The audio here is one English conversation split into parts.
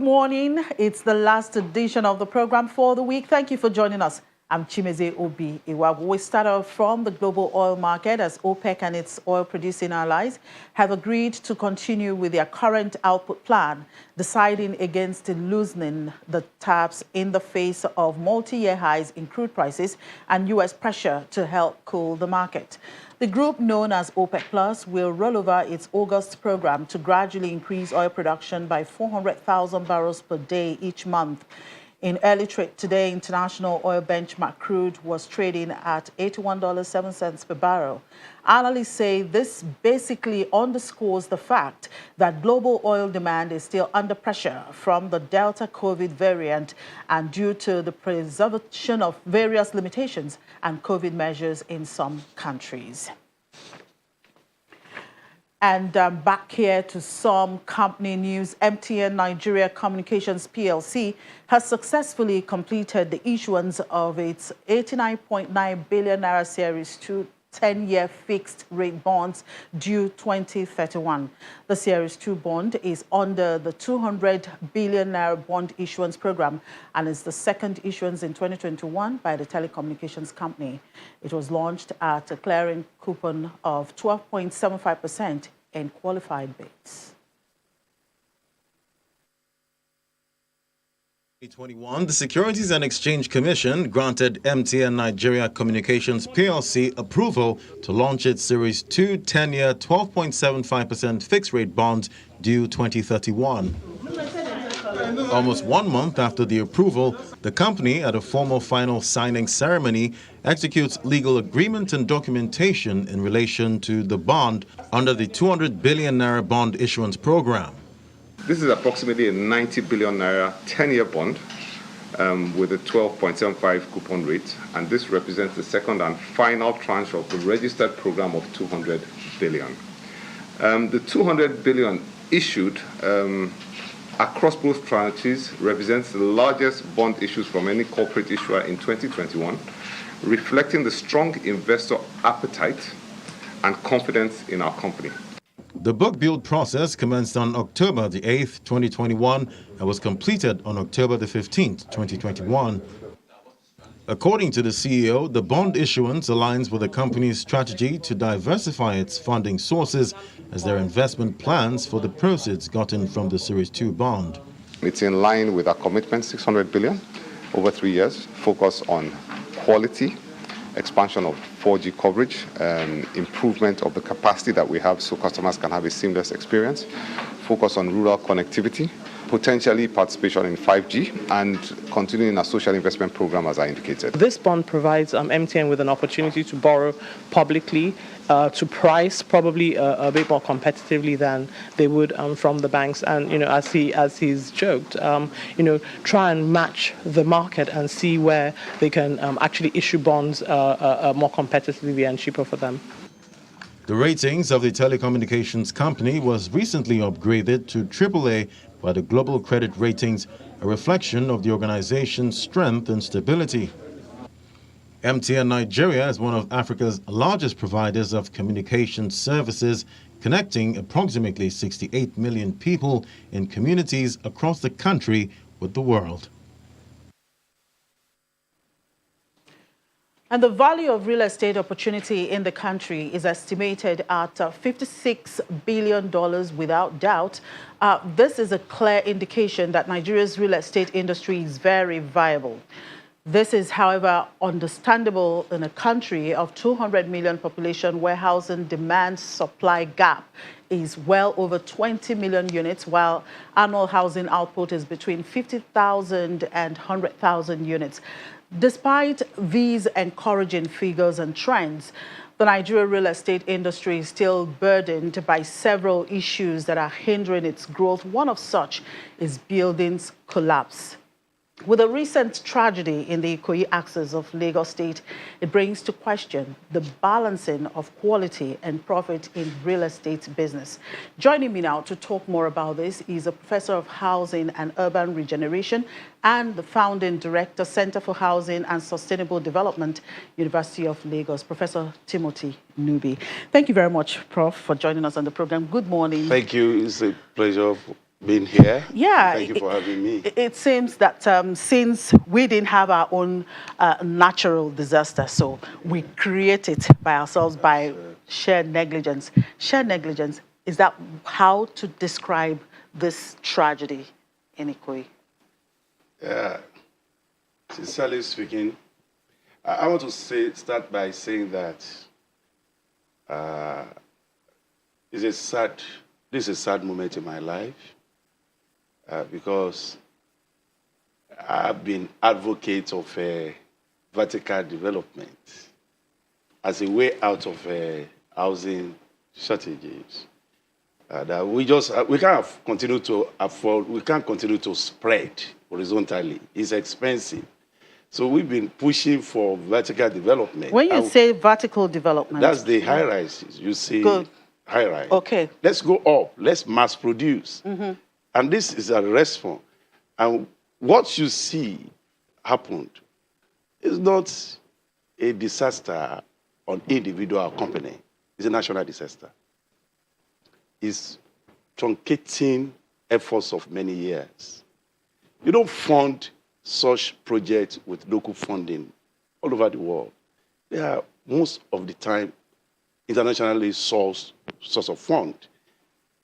Good morning. It's the last edition of the program for the week. Thank you for joining us. I'm Chimeze Obi Iwabu. We start off from the global oil market as OPEC and its oil-producing allies have agreed to continue with their current output plan, deciding against loosening the taps in the face of multi-year highs in crude prices and U.S. pressure to help cool the market. The group, known as OPEC Plus, will roll over its August program to gradually increase oil production by 400,000 barrels per day each month. In early trade today, international oil benchmark crude was trading at $81.07 per barrel. Analysts say this basically underscores the fact that global oil demand is still under pressure from the Delta COVID variant and due to the preservation of various limitations and COVID measures in some countries. And back here to some company news. MTN Nigeria Communications PLC has successfully completed the issuance of its 89.9 billion naira Series 2 10-year fixed rate bonds due 2031. The Series 2 bond is under the 200 billion naira bond issuance program and is the second issuance in 2021 by the telecommunications company. It was launched at a clearing coupon of 12.75% in qualified bids. 2021, the Securities and Exchange Commission granted MTN Nigeria Communications PLC approval to launch its Series 2 10-year 12.75% fixed-rate bonds due 2031. Almost 1 month after the approval, the company, at a formal final signing ceremony, executes legal agreement and documentation in relation to the bond under the 200 billion naira bond issuance program. This is approximately a 90 billion naira 10-year bond with a 12.75 coupon rate, and this represents the second and final tranche of the registered program of 200 billion. The 200 billion issued across both tranches represents the largest bond issues from any corporate issuer in 2021, reflecting the strong investor appetite and confidence in our company. The book build process commenced on October the 8th, 2021, and was completed on October the 15th, 2021. According to the CEO, the bond issuance aligns with the company's strategy to diversify its funding sources as their investment plans for the proceeds gotten from the Series 2 bond. It's in line with our commitment, 600 billion over 3 years, focus on quality, expansion of 4G coverage, improvement of the capacity that we have so customers can have a seamless experience, focus on rural connectivity, potentially participation in 5G, and continuing our social investment program, as I indicated. This bond provides MTN with an opportunity to borrow publicly, to price probably a bit more competitively than they would from the banks, and as he's joked, try and match the market and see where they can actually issue bonds more competitively and cheaper for them. The ratings of the telecommunications company was recently upgraded to AAA by the Global Credit Ratings, a reflection of the organization's strength and stability. MTN Nigeria is one of Africa's largest providers of communication services, connecting approximately 68 million people in communities across the country with the world. And the value of real estate opportunity in the country is estimated at $56 billion without doubt. This is a clear indication that Nigeria's real estate industry is very viable. This is, however, understandable in a country of 200 million population where housing demand-supply gap is well over 20 million units, while annual housing output is between 50,000 and 100,000 units. Despite these encouraging figures and trends, the Nigerian real estate industry is still burdened by several issues that are hindering its growth. One of such is buildings collapse. With a recent tragedy in the Ikoyi axis of Lagos State, it brings to question the balancing of quality and profit in real estate business. Joining me now to talk more about this is a professor of housing and urban regeneration and the founding director, Center for Housing and Sustainable Development, University of Lagos, Professor Timothy Nubi. Thank you very much, Prof, for joining us on the program. Good morning. Thank you. It's a pleasure being here. Yeah, Thank you for having me. it seems that since we didn't have our own natural disaster, so we create it by ourselves by shared negligence. Shared negligence, is that how to describe this tragedy in Ikoyi? Yeah, sincerely speaking, I want to start by saying that this is a sad moment in my life because I've been advocate of vertical development as a way out of housing shortages. That we can't continue to afford, we can't continue to spread horizontally. It's expensive. So we've been pushing for vertical development. When you say vertical development, that's the high rises. You see, good. High rise. Okay. Let's go up. Let's mass produce. And this is a response. And what you see happened is not a disaster on individual or company. It's a national disaster. It's truncating efforts of many years. You don't fund such projects with local funding all over the world. They are most of the time internationally source of fund.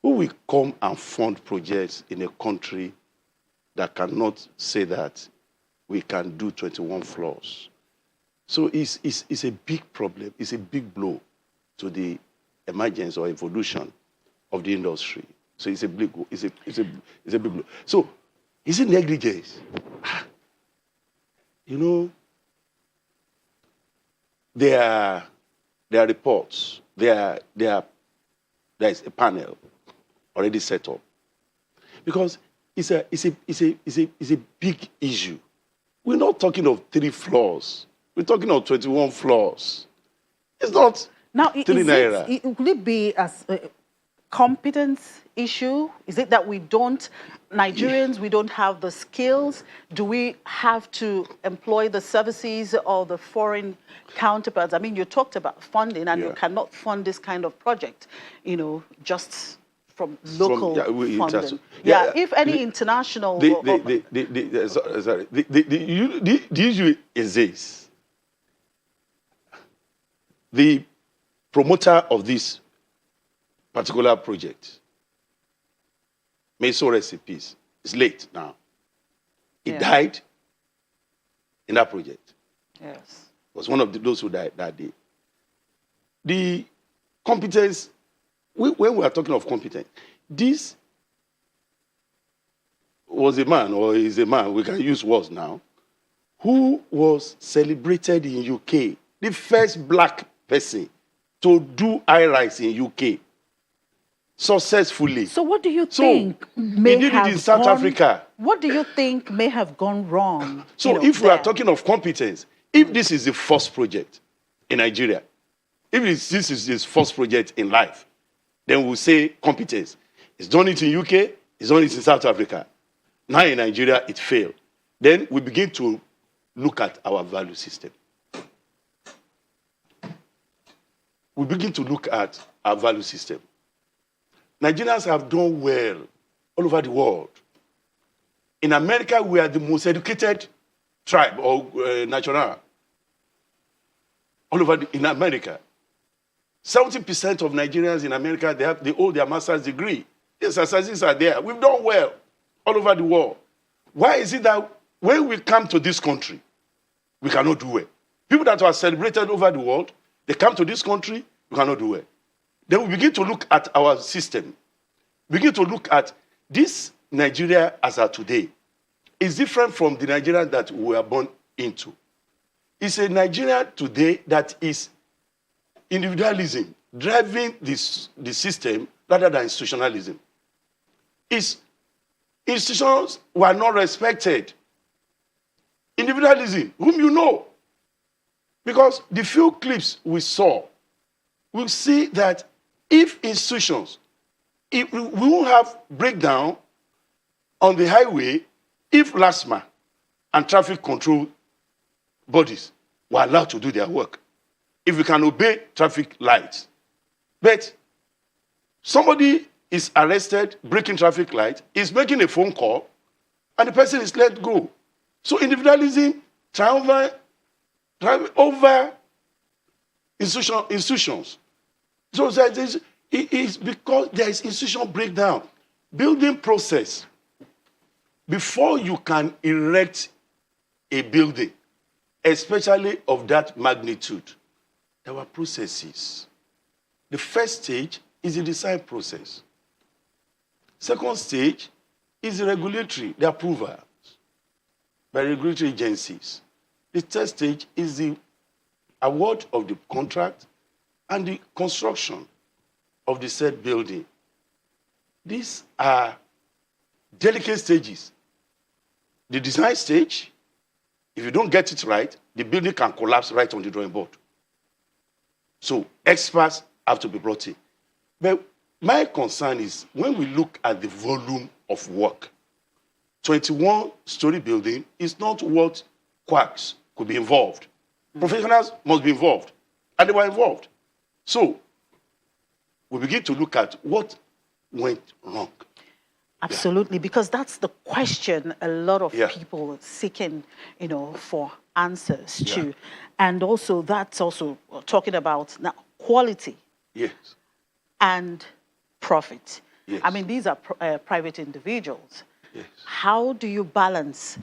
Who will come and fund projects in a country that cannot say that we can do 21 floors? So it's a big problem. It's a big blow to the emergence or evolution of the industry. So it's a big blow. So is it negligence? You know, there are reports. There is a panel already set up because it's a big issue. We're not talking of 3 floors. We're talking of 21 floors. It's not now. 3 naira. Will it be as a competence issue? Is it that Nigerians, we don't have the skills? Do we have to employ the services of the foreign counterparts? I mean, you talked about funding, and you cannot fund this kind of project, just from local funding. If any international... The issue is this. The promoter of this particular project, Meso Recipes, is late now. He died in that project. Yes. Was one of those who died that day. The competence, when we are talking of competence, this was a man, or is a man, we can use words now, who was celebrated in UK, the first black person to do high-rise in UK successfully. So what do you think may did have it in South Africa. What do you think may have gone wrong? So if we are talking of competence, if this is the first project in Nigeria, if this is his first project in life, then we'll say competence. He's done it in UK, he's done it in South Africa. Now in Nigeria, it failed. Then we begin to look at our value system. We begin to look at our value system. Nigerians have done well all over the world. In America, we are the most educated tribe or national. All over in America. 70% of Nigerians in America, they hold their master's degree. The statistics are there. We've done well all over the world. Why is it that when we come to this country, we cannot do well? People that are celebrated over the world, they come to this country, we cannot do well. Then we begin to look at our system. Begin to look at this Nigeria as of today. Is different from the Nigeria that we were born into. It's a Nigeria today that is individualism, driving the system rather than institutionalism. Institutions were not respected. Individualism, whom you know. Because the few clips we saw, we'll see that if institutions, if we won't have breakdown on the highway, if LASMA and traffic control bodies were allowed to do their work, if we can obey traffic lights. But somebody is arrested, breaking traffic light, is making a phone call, and the person is let go. So individualism triumphs over institutions. So it is because there is institutional breakdown. Building process. Before you can erect a building, especially of that magnitude, there were processes. The first stage is the design process. Second stage is the regulatory, the approvals by regulatory agencies. The third stage is the award of the contract and the construction of the said building. These are delicate stages. The design stage, if you don't get it right, the building can collapse right on the drawing board. So experts have to be brought in. But my concern is when we look at the volume of work, 21-story building is not what quacks could be involved. Professionals must be involved, and they were involved. So we begin to look at what went wrong. Absolutely, because that's the question a lot of Yeah. people are seeking, for answers to. And also, that's also talking about now quality Yes. and profit. Yes. I mean, these are private individuals. Yes. How do you balance?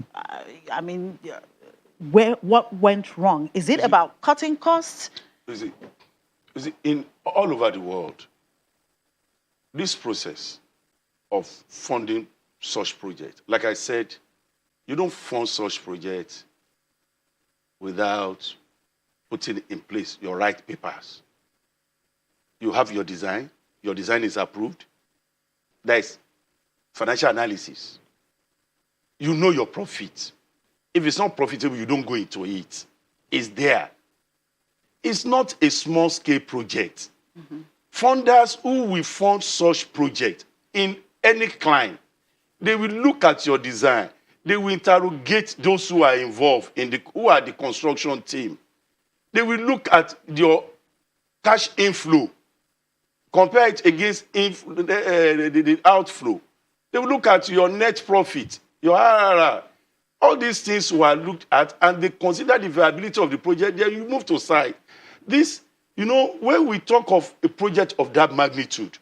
What went wrong? Is it about cutting costs? You see, in all over the world, this process of funding such projects, like I said, you don't fund such projects without putting in place your right papers. You have your design is approved. There is financial analysis. You know your profit. If it's not profitable, you don't go into it. It's there. It's not a small-scale project. Mm-hmm. Funders who will fund such project in any client, they will look at your design. They will interrogate those who are involved, who are the construction team. They will look at your cash inflow, compare it against the outflow. They will look at your net profit, your RRR. All these things were looked at, and they consider the viability of the project. Then you move to site. This, when we talk of a project of that magnitude,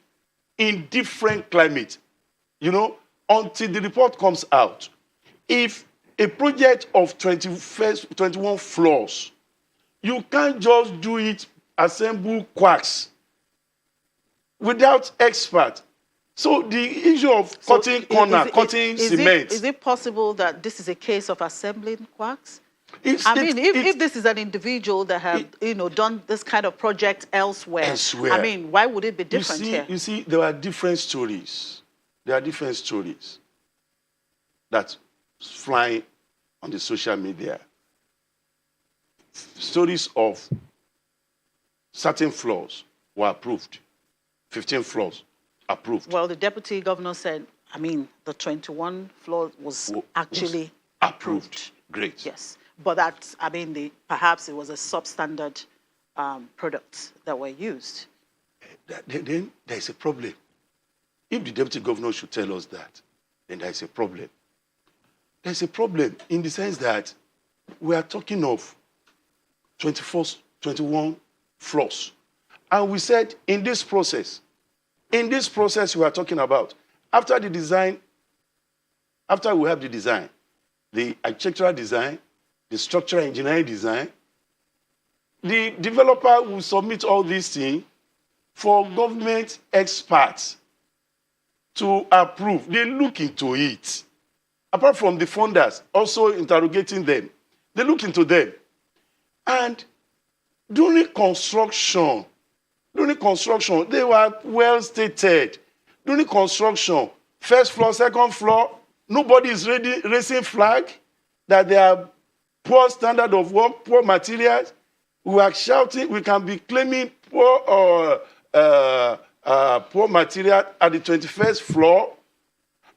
in different climates, until the report comes out, if a project of 21 floors, you can't just do it, assemble quacks, without expert. So the issue of cutting cement. Is it possible that this is a case of assembling quacks? If this is an individual that have done this kind of project elsewhere, why would it be different here? You see, there are different stories. There are different stories that fly on the social media. Stories of certain floors were approved. 15 floors approved. Well, the deputy governor said, the 21 floor was actually approved. Great. Yes. But that, perhaps it was a substandard products that were used. Then there is a problem. If the deputy governor should tell us that, then there is a problem. There's a problem in the sense that we are talking of 21 floors. And we said in this process we are talking about, after we have the design, the architectural design, the structural engineering design, the developer will submit all these things for government experts to approve. They look into it. Apart from the funders also interrogating them, they look into them. And during construction, they were well stated. During construction, first floor, second floor, nobody is raising flag that they are poor standard of work, poor materials. We are shouting, we can be claiming poor material at the 21st floor.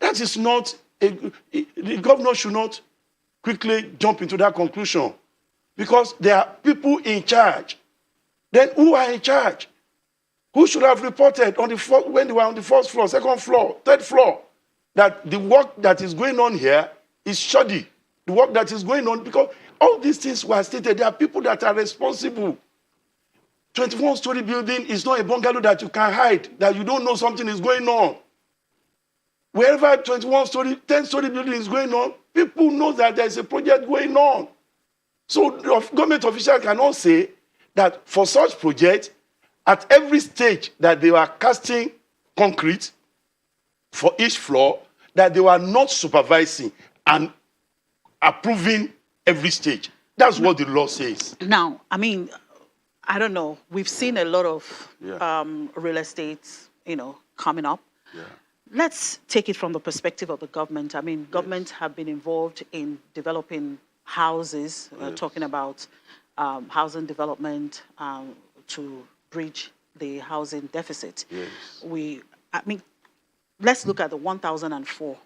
That is not, the governor should not quickly jump into that conclusion because there are people in charge. Then who are in charge? who should have reported on the when they were on the first floor, second floor, third floor, that the work that is going on here is shoddy. The work that is going on, because all these things were stated. There are people that are responsible. 21-story building is not a bungalow that you can hide, that you don't know something is going on. Wherever 21-story, 10-story building is going on, people know that there is a project going on. So the government officials cannot say that for such projects, at every stage that they were casting concrete for each floor, that they were not supervising and approving every stage. That's what the law says. Now, I mean, I don't know. We've seen a lot of real estate, coming up. Yeah. Let's take it from the perspective of the government. I mean, government have been involved in developing houses, talking about housing development to bridge the housing deficit. Yes. Let's look at the 1004.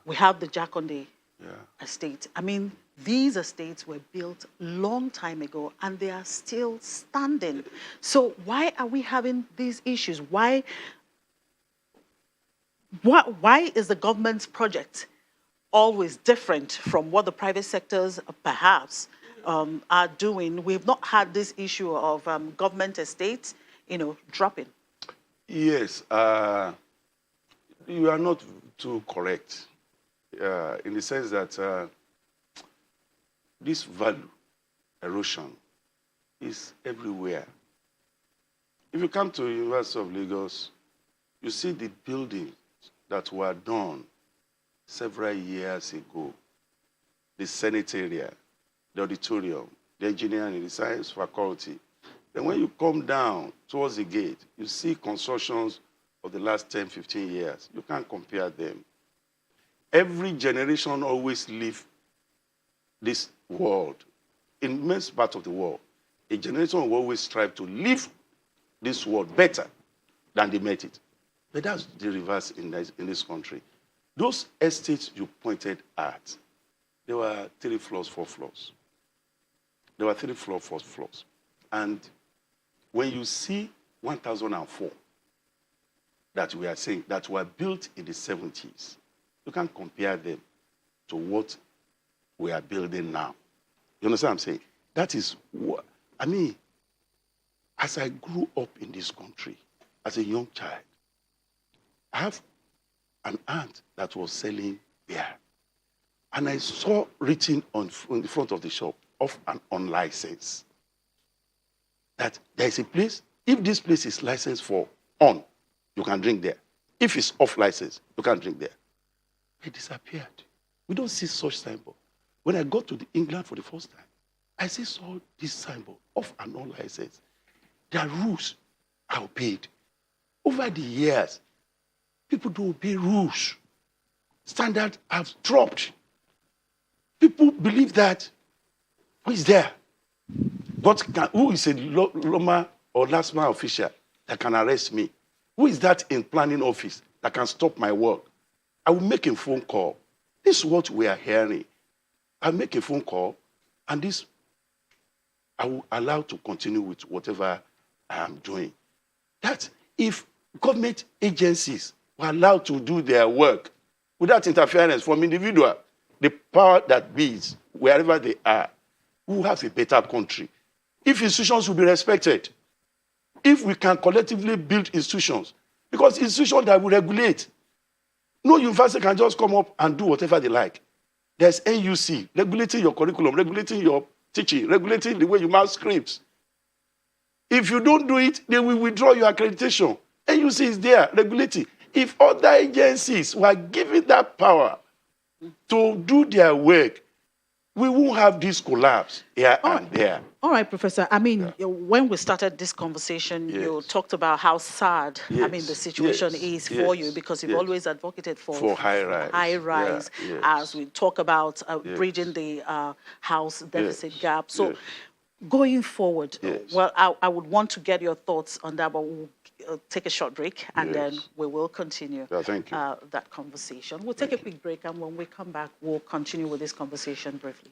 We have the Jakonde estate. I mean, these estates were built long time ago and they are still standing. So why are we having these issues? Why is the government's project always different from what the private sectors perhaps are doing? We've not had this issue of government estates, dropping. Yes, you are not too correct in the sense that this value erosion is everywhere. If you come to University of Lagos, you see the buildings that were done several years ago. The Senate area, the auditorium, the engineering and the science faculty. Then when you come down towards the gate, you see constructions of the last 10, 15 years. You can't compare them. Every generation always leaves this world. In most parts of the world, a generation will always strive to leave this world better than they met it. But that's the reverse in this country. Those estates you pointed at, there were 3 floors, 4 floors. There were 3 floors, 4 floors. And when you see 1004 that we are saying that were built in the 70s, you can't compare them to what we are building now. You understand what I'm saying? That is what, as I grew up in this country, as a young child, I have an aunt that was selling beer. And I saw written on the front of the shop of an unlicensed that there is a place, if this place is licensed for on, you can drink there. If it's off license, you can't drink there. It disappeared. We don't see such signboard. When I got to England for the first time, I saw this signboard of an unlicensed. Their rules are obeyed. Over the years, people don't obey rules. Standards have dropped. People believe that, who is there? Who is a Loma or LASMA official that can arrest me? Who is that in planning office that can stop my work? I will make a phone call. This is what we are hearing. I'll make a phone call, and this I will allow to continue with whatever I am doing. That if government agencies were allowed to do their work without interference from individual, the power that beats, wherever they are, we will have a better country. If institutions will be respected, if we can collectively build institutions, because institutions that will regulate, no university can just come up and do whatever they like. There's NUC, regulating your curriculum, regulating your teaching, regulating the way you mark scripts. If you don't do it, they will withdraw your accreditation. NUC is there, regulating. If other agencies were given that power to do their work, we won't have this collapse here and there. All right, Professor. When we started this conversation, you talked about how sad, the situation is for you, because you've always advocated for high rise. High rise, as we talk about bridging the house deficit gap. So going forward, well, I would want to get your thoughts on that, but we'll take a short break, and then we will continue that conversation. We'll take a quick break, and when we come back, we'll continue with this conversation briefly.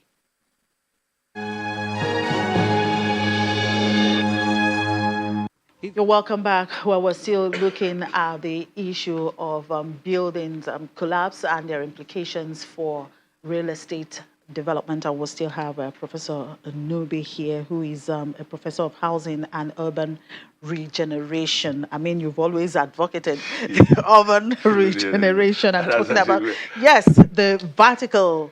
You're welcome back. Well, we're still looking at the issue of buildings collapse and their implications for real estate development. And we'll still have Professor Nubi here, who is a professor of housing and urban regeneration. I mean, you've always advocated urban regeneration and talking about, yes, the vertical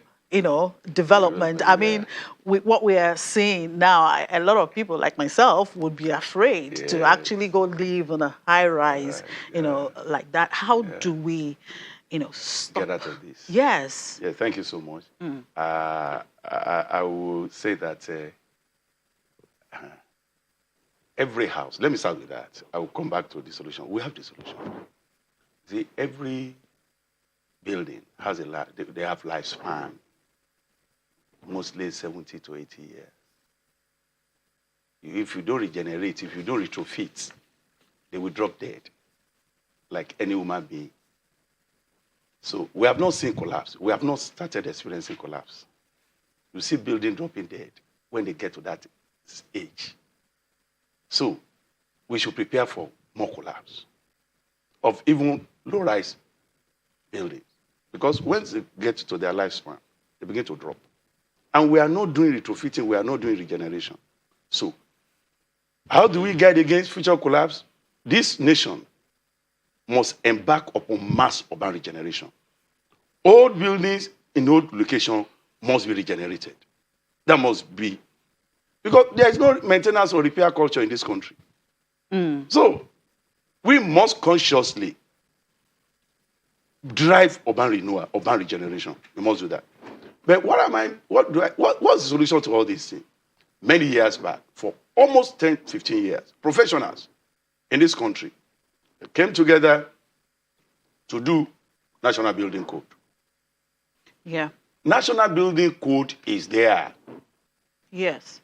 development. I mean, what we are seeing now, a lot of people like myself would be afraid to actually go live on a high rise, like that. How do we, stop? Get out of this. Yes. Yeah, thank you so much. I will say that every house, let me start with that. I will come back to the solution. We have the solution. See, every building has they have lifespan, mostly 70 to 80 years. If you don't regenerate, if you don't retrofit, they will drop dead, like any human being. So we have not seen collapse. We have not started experiencing collapse. You see building dropping dead when they get to that age. So we should prepare for more collapse of even low-rise buildings. Because once they get to their lifespan, they begin to drop. And we are not doing retrofitting, we are not doing regeneration. So how do we guard against future collapse? This nation must embark upon mass urban regeneration. Old buildings in old location must be regenerated. That must be. Because there is no maintenance or repair culture in this country. So we must consciously drive urban renewal, urban regeneration. We must do that. But what's the solution to all these things? Many years back, for almost 10, 15 years, professionals in this country came together to do National Building Code. Yeah. National Building Code is there. Yes.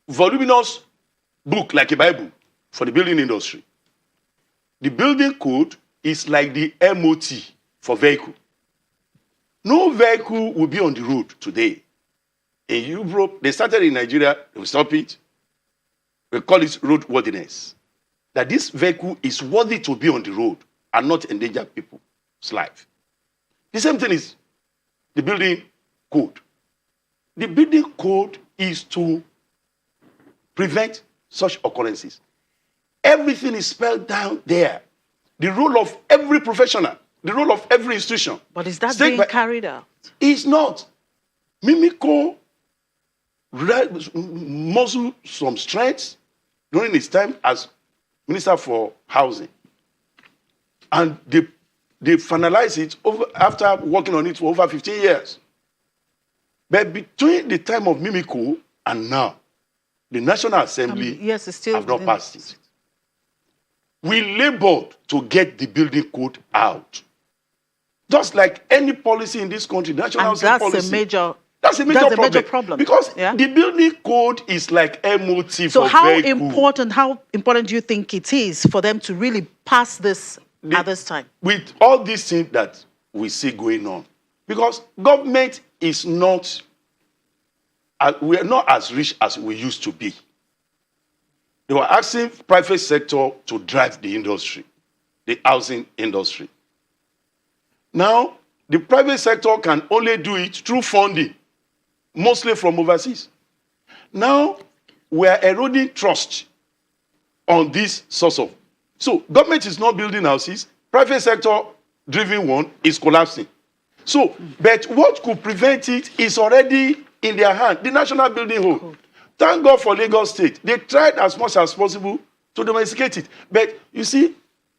Voluminous book like a Bible for the building industry. The building code is like the MOT for vehicle. No vehicle will be on the road today. In Europe, they started in Nigeria, they will stop it. We call it roadworthiness. That this vehicle is worthy to be on the road and not endanger people's life. The same thing is the building code. The building code is to prevent such occurrences. Everything is spelled down there. The role of every professional, the role of every institution. But is that being carried out? It's not. Mimico muscle some strength during his time as Minister for Housing. And they finalized it after working on it for over 15 years. But between the time of Mimico and now, the National Assembly yes, it's still have not passed it. We labored to get the building code out. Just like any policy in this country, national policy. That's a major problem. Because the building code is like MOT for So how vehicle. important do you think it is for them to really pass this at this time? With all these things that we see going on. Because government is not, we are not as rich as we used to be. They were asking private sector to drive the industry, the housing industry. Now, the private sector can only do it through funding, mostly from overseas. Now, we are eroding trust on this source of. So, government is not building houses, private sector driven one is collapsing. So, but what could prevent it is already in their hand, the National Building Code. Thank God for Lagos State. They tried as much as possible to domesticate it. But you see,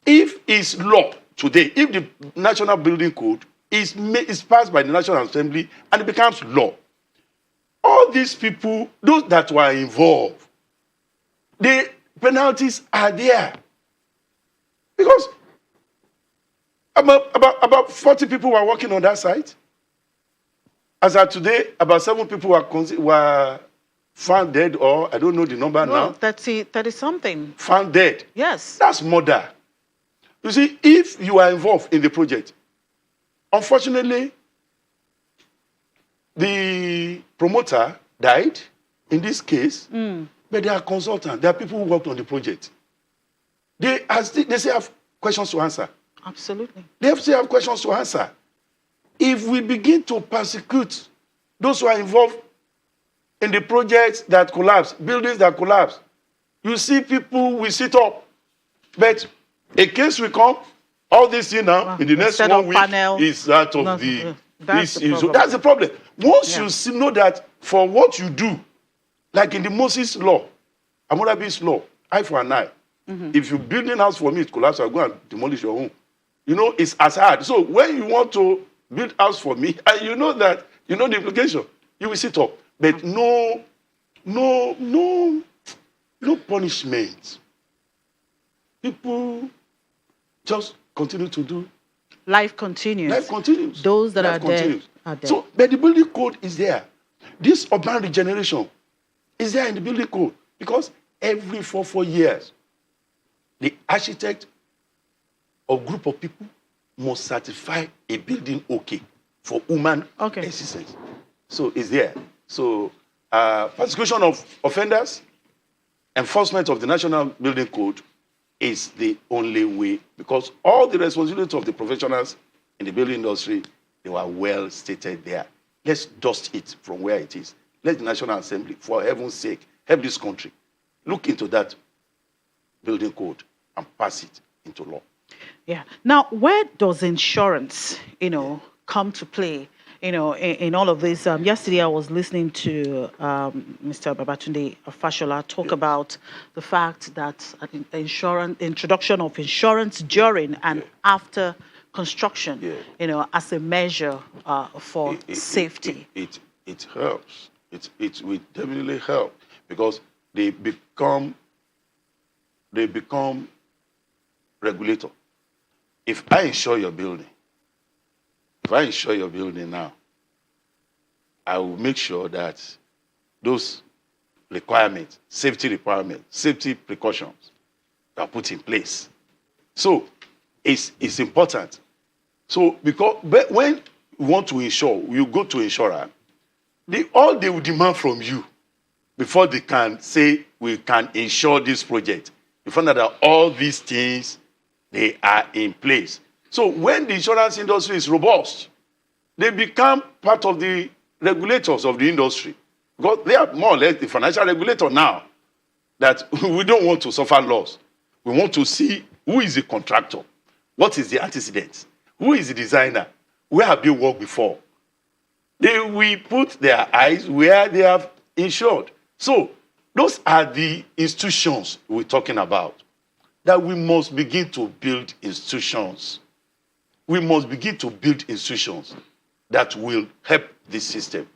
if it's law today, if the National Building Code is passed by the National Assembly and it becomes law, all these people, those that were involved, the penalties are there. Because about 40 people were working on that site. As of today, about 7 people were found dead, or I don't know the number now. 30-something. Found dead. Yes. That's murder. You see, if you are involved in the project, unfortunately, the promoter died in this case, But they are consultants. There are people who worked on the project. They still have questions to answer. Absolutely. They still have questions to answer. If we begin to persecute those who are involved in the projects that collapse, buildings that collapse, you see people will sit up. But a case will come, all this thing now, in the next 1 week, is out of the... That's the problem. Once you know that for what you do, like in the Moses law, Hammurabi's law, eye for an eye. If you're building a house for me, it collapses, I'll go and demolish your home. You know, it's as hard. So when you want to build a house for me, and you know that, you know the implication, you will sit up. But no punishment. People just continue to do. Life continues. Life continues. Those that Life are dead continues. are dead. So, but the building code is there. This urban regeneration is there in the building code because every 4 years, the architect or group of people must certify a building okay for human existence. So it's there. So persecution of offenders, enforcement of the National Building Code is the only way because all the responsibilities of the professionals in the building industry, they were well stated there. Let's dust it from where it is. Let the National Assembly, for heaven's sake, help this country. Look into that building code and pass it into law. Yeah. Now, where does insurance, come to play, in all of this? Yesterday, I was listening to Mr. Babatunde Fashola talk about the fact that introduction of insurance during and after construction, as a measure for safety. It helps. It will definitely help because they become regulator. If I insure your building now, I will make sure that those requirements, safety precautions are put in place. So it's important. So but when you want to insure, you go to insurer, all they will demand from you before they can say we can insure this project, you find out that all these things, they are in place. So when the insurance industry is robust, they become part of the regulators of the industry. Because they are more or less the financial regulator now, that we don't want to suffer loss. We want to see who is the contractor, what is the antecedent, who is the designer, where have they worked before. They will put their eyes where they have insured. So those are the institutions we're talking about, that we must begin to build institutions. We must begin to build institutions that will help this system.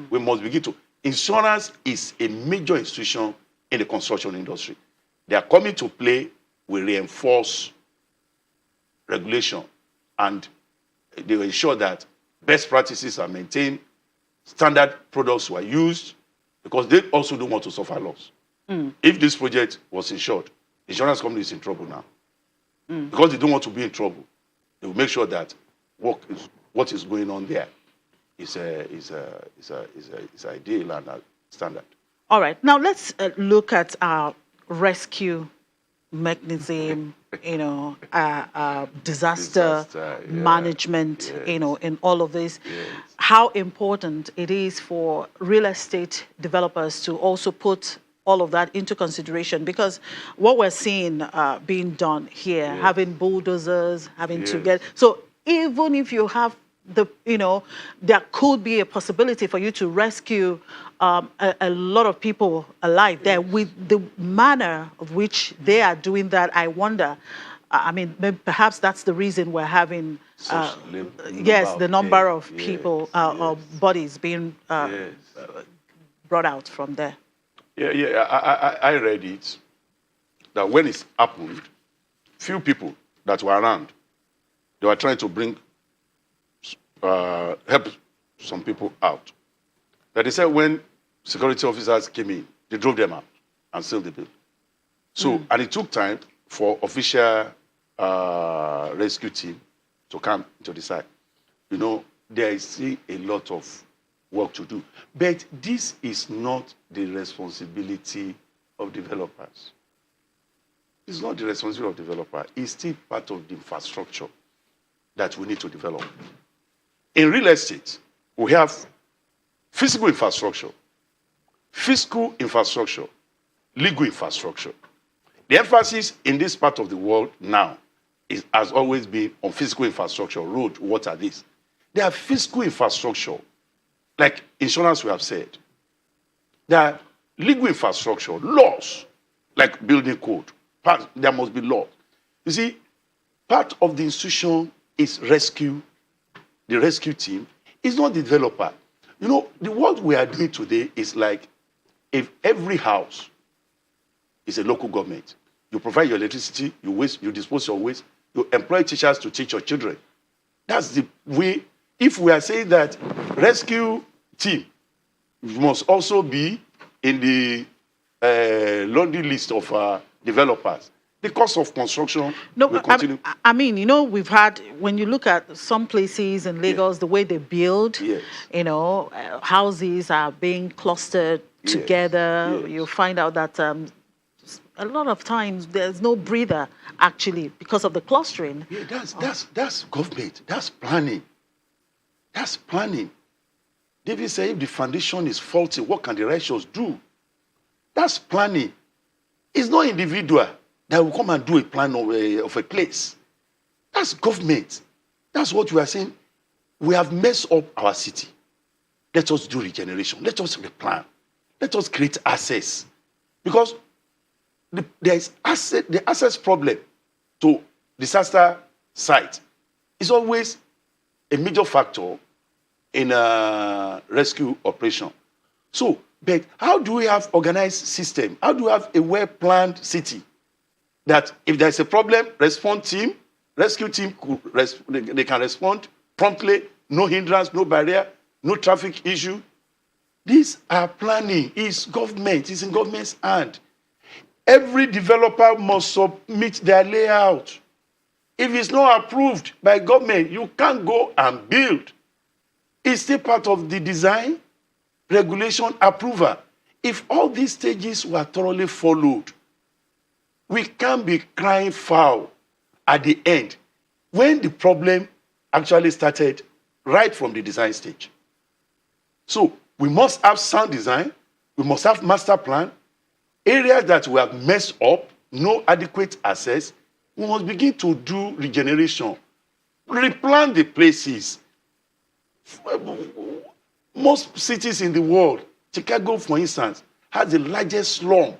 We must begin to. Insurance is a major institution in the construction industry. They are coming to play, we reinforce regulation, and they will ensure that best practices are maintained, standard products were used, because they also don't want to suffer loss. If this project was insured, the insurance company is in trouble now. Because they don't want to be in trouble, they will make sure that what is going on there is ideal and standard. All right. Now let's look at our rescue mechanism, disaster management, in all of this. How important it is for real estate developers to also put all of that into consideration, because what we're seeing being done here, having bulldozers, having to get, so even if you have there could be a possibility for you to rescue a lot of people alive there. With the manner of which they are doing that, I wonder, perhaps that's the reason we're having, the number of people or bodies being brought out from there. I read it, that when it happened, few people that were around, they were trying to bring help some people out. That they said when security officers came in, they drove them out and sealed the building. So, and it took time for official rescue team to come to the site. There is still a lot of work to do. But this is not the responsibility of developers. It's not the responsibility of developers. It's still part of the infrastructure that we need to develop. In real estate, we have physical infrastructure, fiscal infrastructure, legal infrastructure. The emphasis in this part of the world now has always been on physical infrastructure, road, water, this. There are fiscal infrastructure, like insurance we have said. There are legal infrastructure, laws, like building code. There must be law. You see, part of the institution is rescue. The rescue team is not the developer. You know, the work we are doing today is like if every house is a local government. You provide your electricity, you dispose your waste, you employ teachers to teach your children. That's the way. If we are saying that rescue team must also be in the laundry list of developers, the cost of construction will continue. I mean, you know, we've had, when you look at some places in Lagos, the way they build, Yes. you know, houses are being clustered together. Yes. You'll find out that a lot of times there's no breather, actually, because of the clustering. Yeah, that's government. That's planning. That's planning. David said, if the foundation is faulty, what can the righteous do? That's planning. It's not individual that will come and do a plan of a place. That's government. That's what we are saying. We have messed up our city. Let us do regeneration. Let us replan. Let us create access. Because there is the access problem to disaster site is always a major factor in a rescue operation. So, but how do we have organized system? How do we have a well-planned city that if there's a problem, rescue team, they can respond promptly, no hindrance, no barrier, no traffic issue. These are planning. It's government. It's in government's hand. Every developer must submit their layout. If it's not approved by government, you can't go and build. It's still part of the design, regulation, approval. If all these stages were thoroughly followed, we can't be crying foul at the end when the problem actually started right from the design stage. So we must have sound design. We must have master plan. Areas that we have messed up, no adequate access, we must begin to do regeneration. Replan the places. Most cities in the world, Chicago, for instance, has the largest slum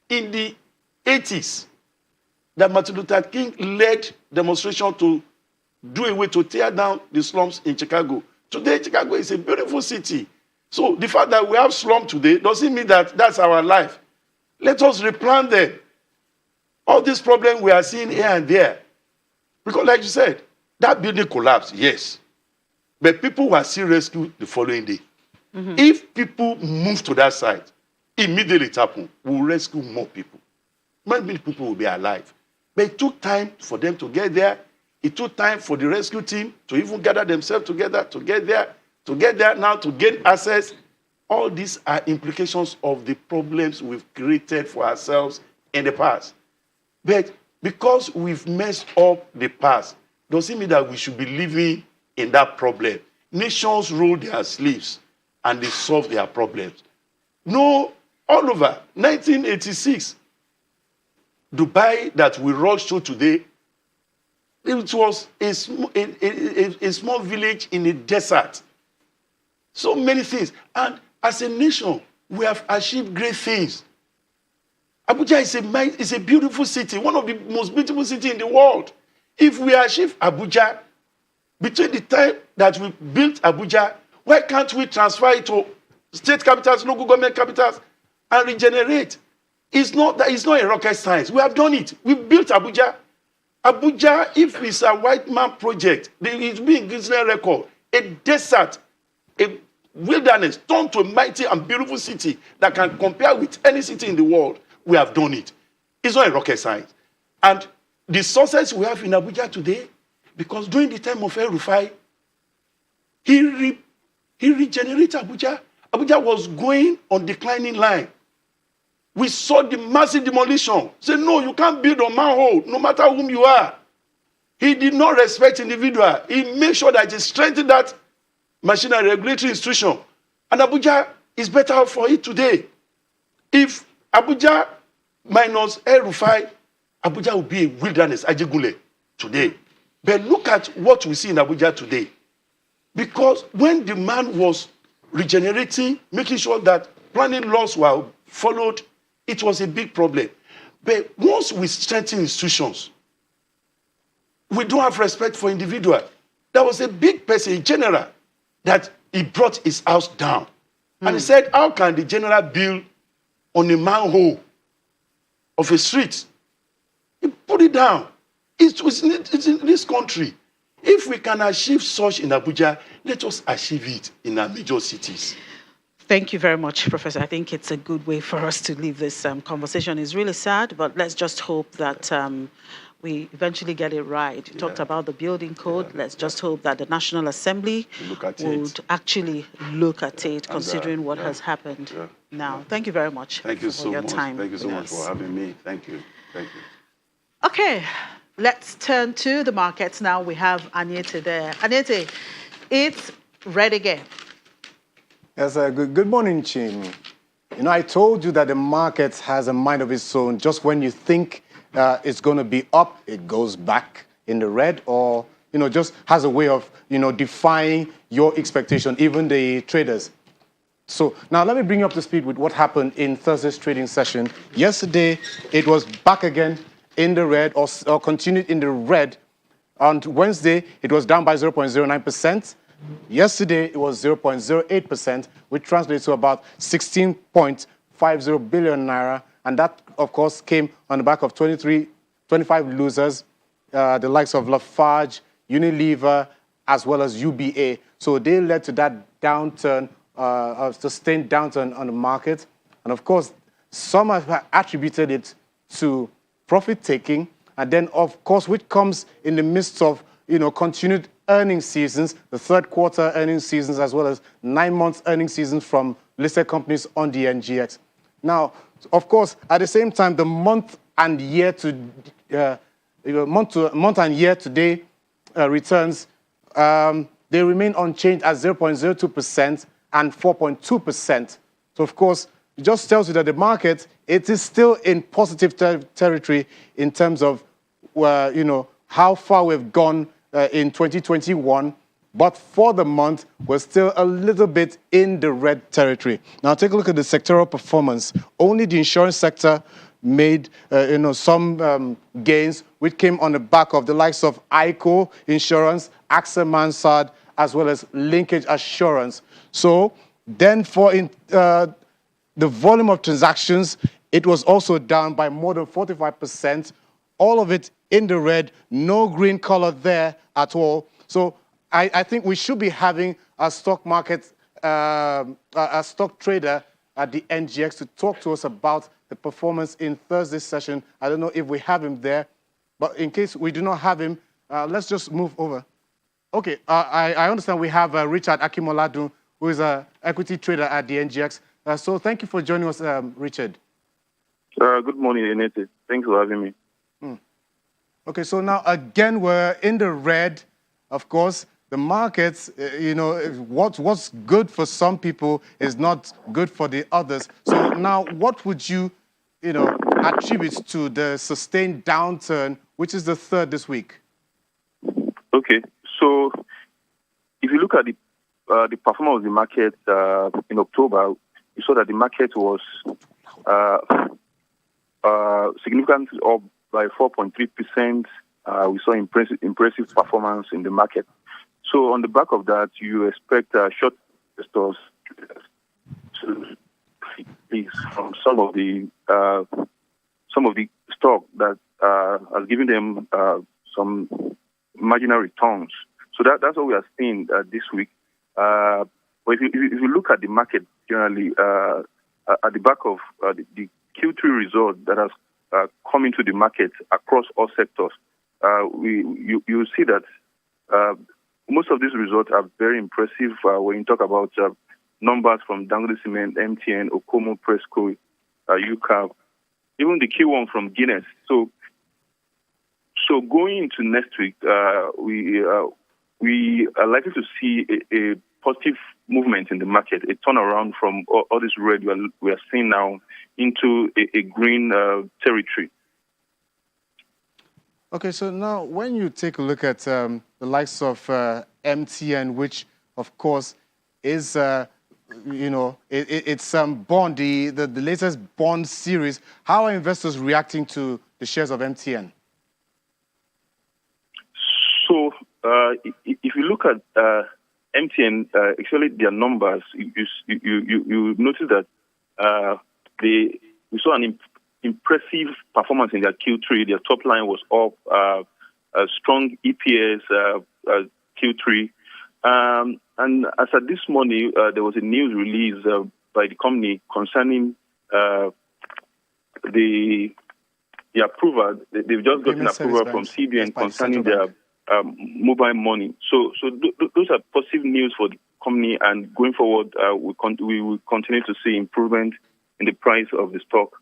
in the 80s. That Martin Luther King led demonstration to do a way to tear down the slums in Chicago. Today, Chicago is a beautiful city. So the fact that we have slum today doesn't mean that that's our life. Let us replan them. All these problems we are seeing here and there. Because like you said, that building collapsed, yes. But people were still rescued the following day. Mm-hmm. If people move to that site, immediately it happened. We'll rescue more people. Many people will be alive. But it took time for them to get there. It took time for the rescue team to even gather themselves together, to get there now, to gain access. All these are implications of the problems we've created for ourselves in the past. But because we've messed up the past, doesn't mean that we should be living in that problem. Nations roll their sleeves and they solve their problems. No, all over. 1986, Dubai that we rushed to today, it was a small village in a desert. So many things. And as a nation, we have achieved great things. Abuja is a beautiful city, one of the most beautiful cities in the world. If we achieve Abuja, between the time that we built Abuja, why can't we transfer it to state capitals, local government capitals, and regenerate? It's not a rocket science. We have done it. We built Abuja. Abuja, if it's a white man project, it's being Guinness record. A desert, a wilderness, turned to a mighty and beautiful city that can compare with any city in the world. We have done it. It's not a rocket science. And the success we have in Abuja today, because during the time of El Rufai, he He regenerated Abuja. Abuja was going on declining line. We saw the massive demolition. Say, no, you can't build on manhole, no matter whom you are. He did not respect individual. He made sure that he strengthened that machinery regulatory institution. And Abuja is better off for it today. If Abuja minus El Rufai, Abuja will be a wilderness, Ajegule, today. But look at what we see in Abuja today. Because when the man was regenerating, making sure that planning laws were followed, it was a big problem. But once we strengthen institutions, we don't have respect for individual. There was a big person, a general, that he brought his house down. And he said, how can the general build on a manhole of a street? He put it down. It's in this country. If we can achieve such in Abuja, let us achieve it in our major cities. Thank you very much, Professor. I think it's a good way for us to leave this conversation. It's really sad, but let's just hope that we eventually get it right. You talked about the building code. Let's just hope that the National Assembly would actually look at it, considering what has happened now. Thank you very much for your time. Thank you so much for having me. Thank you. Thank you. Okay, let's turn to the markets now. We have Anyete there. Anyete, it's red again. Yes, good morning, Chim. You know, I told you that the market has a mind of its own. Just when you think it's going to be up, it goes back in the red, or, you know, just has a way of, you know, defying your expectation, even the traders. So now let me bring you up to speed with what happened in Thursday's trading session. Yesterday, it was back again in the red, or continued in the red. On Wednesday, it was down by 0.09%. Yesterday, it was 0.08%, which translates to about 16.50 billion naira. And that, of course, came on the back of 25 losers, the likes of Lafarge, Unilever, as well as UBA. So they led to that downturn, a sustained downturn on the market. And of course, some have attributed it to profit-taking. And then, of course, which comes in the midst of, you know, continued earnings seasons, the third quarter earnings seasons, as well as 9 months earnings seasons from listed companies on the NGX. Now, of course, at the same time, the month and year to day returns, they remain unchanged at 0.02% and 4.2%. So, of course, it just tells you that the market, it is still in positive territory in terms of, you know, how far we've gone in 2021, but for the month, we're still a little bit in the red territory. Now, take a look at the sectoral performance. Only the insurance sector made you know, some gains, which came on the back of the likes of ICO Insurance, AXA Mansard, as well as Linkage Assurance. So then for the volume of transactions, it was also down by more than 45%. All of it in the red, no green color there at all. So I think we should be having a stock market, a stock trader at the NGX to talk to us about the performance in Thursday's session. I don't know if we have him there, but in case we do not have him, let's just move over. Okay, I understand we have Richard Akimoladun, who is an equity trader at the NGX. So thank you for joining us, Richard. Good morning, Enete. Thanks for having me. Okay, so now again, we're in the red. Of course, the markets, you know, what's good for some people is not good for the others. So now what would you, you know, attribute to the sustained downturn, which is the third this week? Okay, so if you look at the performance of the market in October, you saw that the market was significantly up by 4.3%. We saw impressive performance in the market. So on the back of that, you expect short investors to please from some of the stock that has given them some marginal returns. So that's what we are seeing this week. But if you look at the market generally, at the back of the Q3 result that has come into the market across all sectors, you see that most of these results are very impressive when you talk about numbers from Dangote Cement, MTN, Okomo, Presco, UCAB, even the key one from Guinness. So going into next week, we are likely to see a positive movement in the market, a turnaround from all this red we are seeing now into a green territory. Okay, so now when you take a look at the likes of MTN, which of course is, it's bond, the latest bond series, how are investors reacting to the shares of MTN? So if you look at MTN, actually their numbers, you notice that we saw an impressive performance in their Q3. Their top line was up, a strong EPS Q3. And as at this morning, there was a news release by the company concerning the approval. They've just gotten approval from CBN concerning their mobile money. So those are positive news for the company, and going forward, we will continue to see improvement in the price of the stock.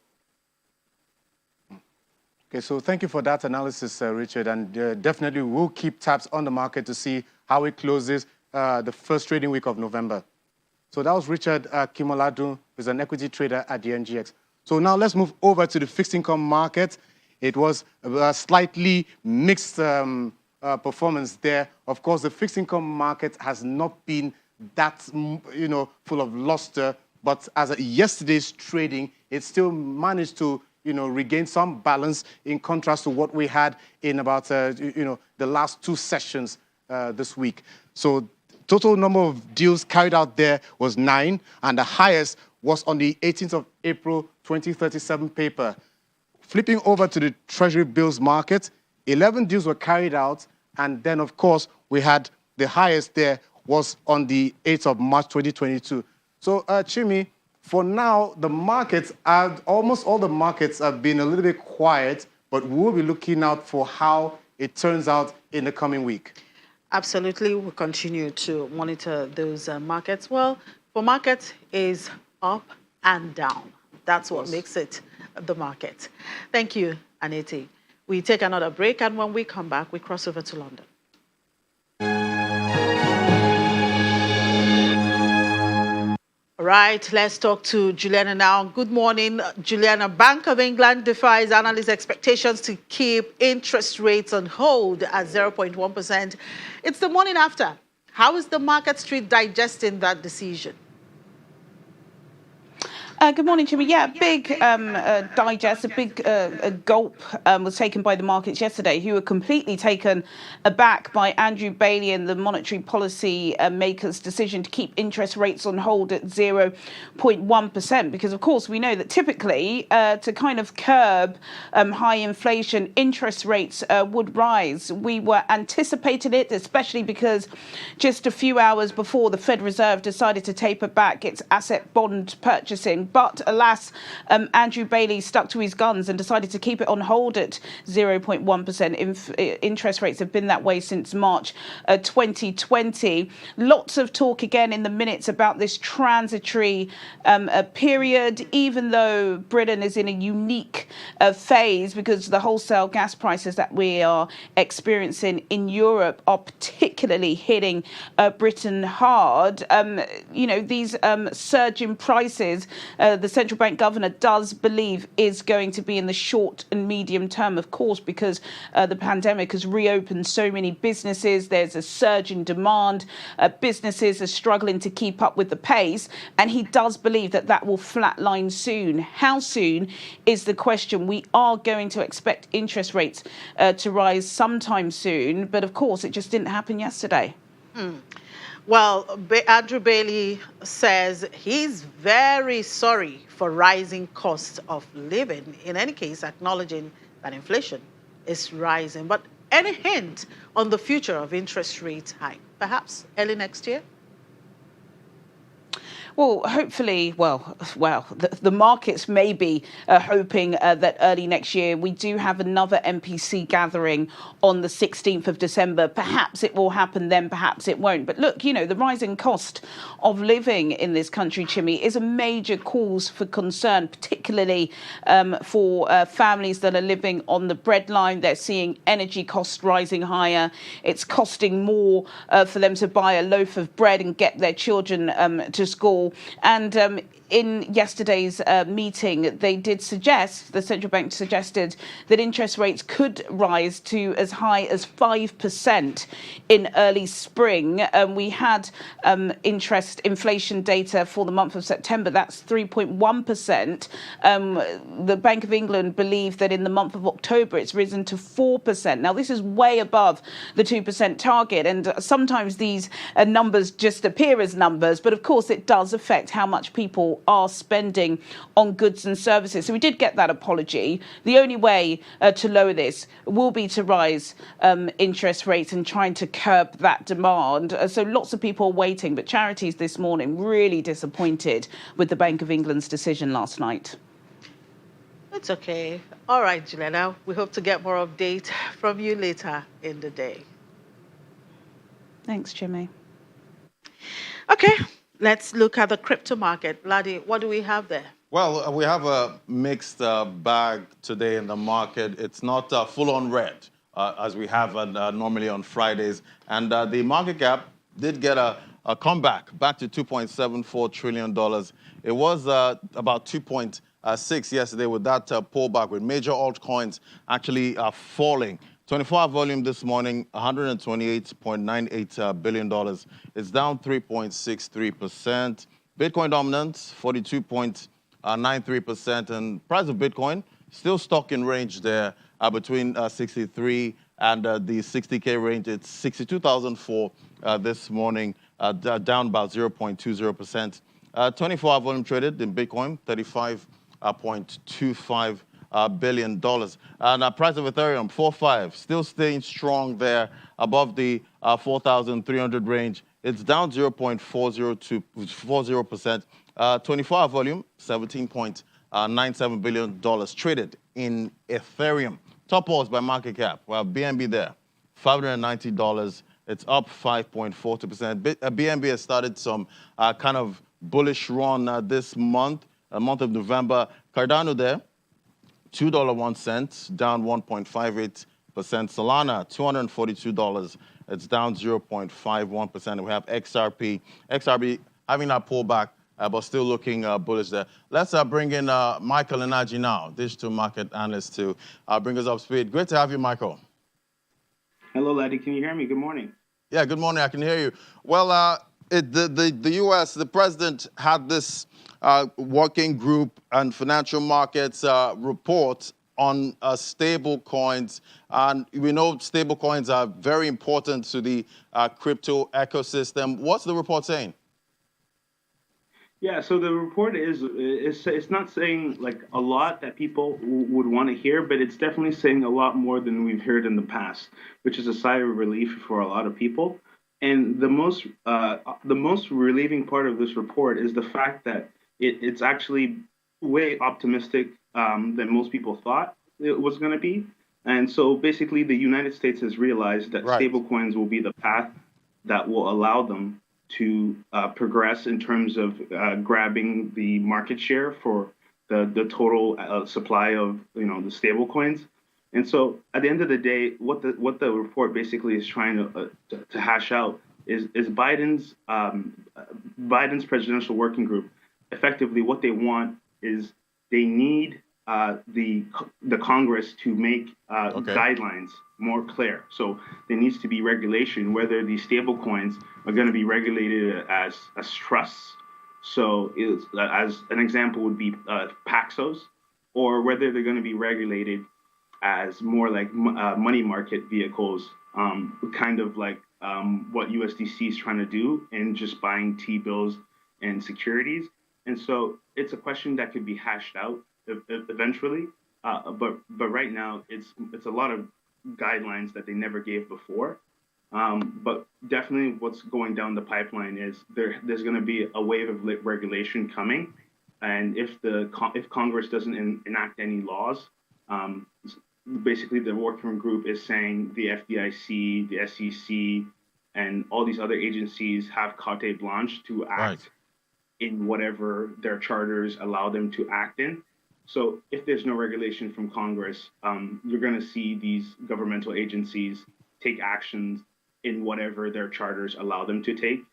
Okay, so thank you for that analysis, Richard, and definitely we'll keep tabs on the market to see how it closes the first trading week of November. So that was Richard Kimoladu, who's an equity trader at the NGX. So now let's move over to the fixed income market. It was a slightly mixed performance there. Of course, the fixed income market has not been that, full of luster, but as of yesterday's trading, it still managed to regain some balance in contrast to what we had in about, the last two sessions this week. So total number of deals carried out there was 9, and the highest was on the 18th of April 2037 paper. Flipping over to the Treasury bills market, 11 deals were carried out, and then, of course, we had the highest there was on the 8th of March 2022. So, Chimi, for now, the markets almost all the markets have been a little bit quiet, but we'll be looking out for how it turns out in the coming week. Absolutely, we'll continue to monitor those markets. Well, for markets is up and down. That's what makes it the market. Thank you, Aneti. We take another break, and when we come back, we cross over to London. All right, let's talk to Juliana now. Good morning, Juliana. Bank of England defies analysts' expectations to keep interest rates on hold at 0.1%. It's the morning after. How is the market street digesting that decision? Good morning, Jimmy. Yeah, big digest, a big gulp was taken by the markets yesterday, who were completely taken aback by Andrew Bailey and the monetary policy makers' decision to keep interest rates on hold at 0.1%. Because, of course, we know that typically to kind of curb high inflation, interest rates would rise. We were anticipating it, especially because just a few hours before the Fed Reserve decided to taper back its asset bond purchasing. But alas, Andrew Bailey stuck to his guns and decided to keep it on hold at 0.1%. Interest rates have been that way since March 2020. Lots of talk again in the minutes about this transitory period, even though Britain is in a unique phase because the wholesale gas prices that we are experiencing in Europe are particularly hitting Britain hard. These surging prices, the central bank governor does believe is going to be in the short and medium term, of course, because the pandemic has reopened so many businesses. There's a surge in demand. Businesses are struggling to keep up with the pace, and he does believe that that will flatline soon. How soon is the question. We are going to expect interest rates to rise sometime soon, but of course it just didn't happen yesterday. Well, Andrew Bailey says he's very sorry for rising costs of living, in any case acknowledging that inflation is rising. But any hint on the future of interest rate hike, perhaps early next year? Well, hopefully, the markets may be hoping that early next year we do have another MPC gathering on the 16th of December. Perhaps it will happen then, perhaps it won't. But look, the rising cost of living in this country, Chimmy, is a major cause for concern, particularly for families that are living on the breadline. They're seeing energy costs rising higher. It's costing more for them to buy a loaf of bread and get their children to school. And in yesterday's meeting, they did suggest, the central bank suggested that interest rates could rise to as high as 5% in early spring. We had inflation data for the month of September. That's 3.1%. The Bank of England believed that in the month of October, it's risen to 4%. Now, this is way above the 2% target. And sometimes these numbers just appear as numbers. But of course, it does affect how much people are spending on goods and services. So we did get that apology. The only way to lower this will be to rise interest rates and trying to curb that demand. So lots of people are waiting, but charities this morning really disappointed with the Bank of England's decision last night. It's okay. All right, Juliana, we hope to get more update from you later in the day. Thanks, Jimmy. Okay, let's look at the crypto market. Ladi, what do we have there? Well, we have a mixed bag today in the market. It's not full on red as we have normally on Fridays. And the market cap did get a comeback back to $2.74 trillion. It was about 2.6 yesterday with that pullback, with major altcoins actually falling. 24-hour volume this morning, $128.98 billion. It's down 3.63%. Bitcoin dominance, 42.93%. And price of Bitcoin, still stuck in range there between 63 and the 60K range. It's 62,004 this morning, down about 0.20%. 24-hour volume traded in Bitcoin, $35.25 billion. And price of Ethereum, 4.5, still staying strong there above the 4,300 range. It's down 0.40%. 24-hour volume, $17.97 billion traded in Ethereum. Top horse by market cap. Well, BNB there, $590. It's up 5.42%. BNB has started some kind of bullish run this month, month of November. Cardano there, $2.01, down 1.58%. Solana, $242. It's down 0.51%. We have XRP. XRP having that pullback, but still looking bullish there. Let's bring in Michael Inaji now, digital market analyst, to bring us up to speed. Great to have you, Michael. Hello, Laddie. Can you hear me? Good morning. Yeah, good morning. I can hear you. Well, the U.S., the president had this working group and financial markets report on stable coins. And we know stable coins are very important to the crypto ecosystem. What's the report saying? Yeah, so the report it's not saying like a lot that people would want to hear, but it's definitely saying a lot more than we've heard in the past, which is a sigh of relief for a lot of people. And the most relieving part of this report is the fact that it's actually way optimistic than most people thought it was going to be. And so basically, the United States has realized that stablecoins will be the path that will allow them to progress in terms of grabbing the market share for the total supply of the stablecoins. And so at the end of the day, what the report basically is trying to hash out is Biden's presidential working group. Effectively, what they want is they need the Congress to make guidelines more clear. So there needs to be regulation whether these stable coins are going to be regulated as trusts. So as an example would be Paxos, or whether they're going to be regulated as more like money market vehicles, kind of like what USDC is trying to do in just buying T-bills and securities. And so it's a question that could be hashed out eventually. But right now, it's a lot of guidelines that they never gave before. But definitely what's going down the pipeline is there's going to be a wave of regulation coming. And if Congress doesn't enact any laws, basically the working group is saying the FDIC, the SEC, and all these other agencies have carte blanche to act in whatever their charters allow them to act in. So if there's no regulation from Congress, you're going to see these governmental agencies take actions in whatever their charters allow them to take.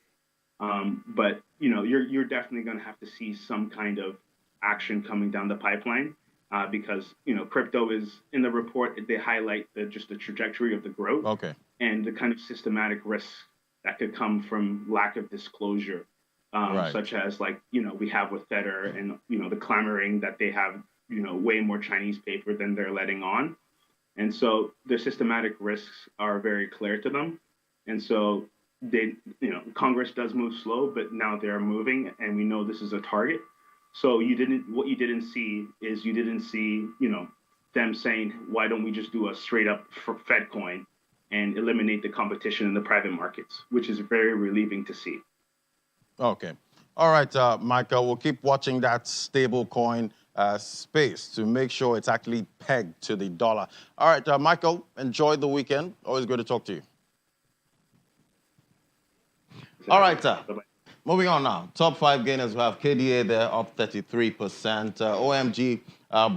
But you're definitely going to have to see some kind of action coming down the pipeline because crypto is in the report. They highlight just the trajectory of the growth and the kind of systematic risks that could come from lack of disclosure, such as we have with Tether and the clamoring that they have way more Chinese paper than they're letting on, and so the systematic risks are very clear to them, and so Congress does move slow, but now they're moving, and we know this is a target. So what you didn't see them saying, why don't we just do a straight up Fed coin and eliminate the competition in the private markets, which is very relieving to see. Okay. All right, Michael, we'll keep watching that stable coin space to make sure it's actually pegged to the dollar. All right, Michael, enjoy the weekend. Always good to talk to you. All right, moving on now. Top 5 gainers, we have KDA there, up 33%. OMG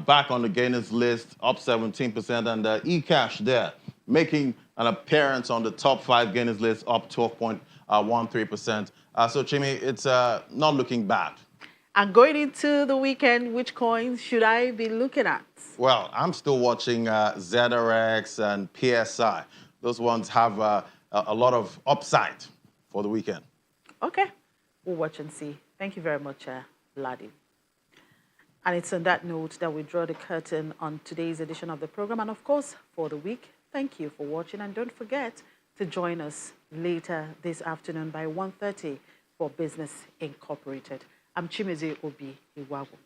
back on the gainers list, up 17%. And eCash there, making an appearance on the top 5 gainers list, up 12.13%. So, Chimi, it's not looking bad. And going into the weekend, which coins should I be looking at? Well, I'm still watching ZRX and PSI. Those ones have a lot of upside for the weekend. Okay. We'll watch and see. Thank you very much, Ladi. And it's on that note that we draw the curtain on today's edition of the program. And of course, for the week, thank you for watching. And don't forget to join us later this afternoon by 1:30 for Business Incorporated. I'm Chimeze Obi Iwagu.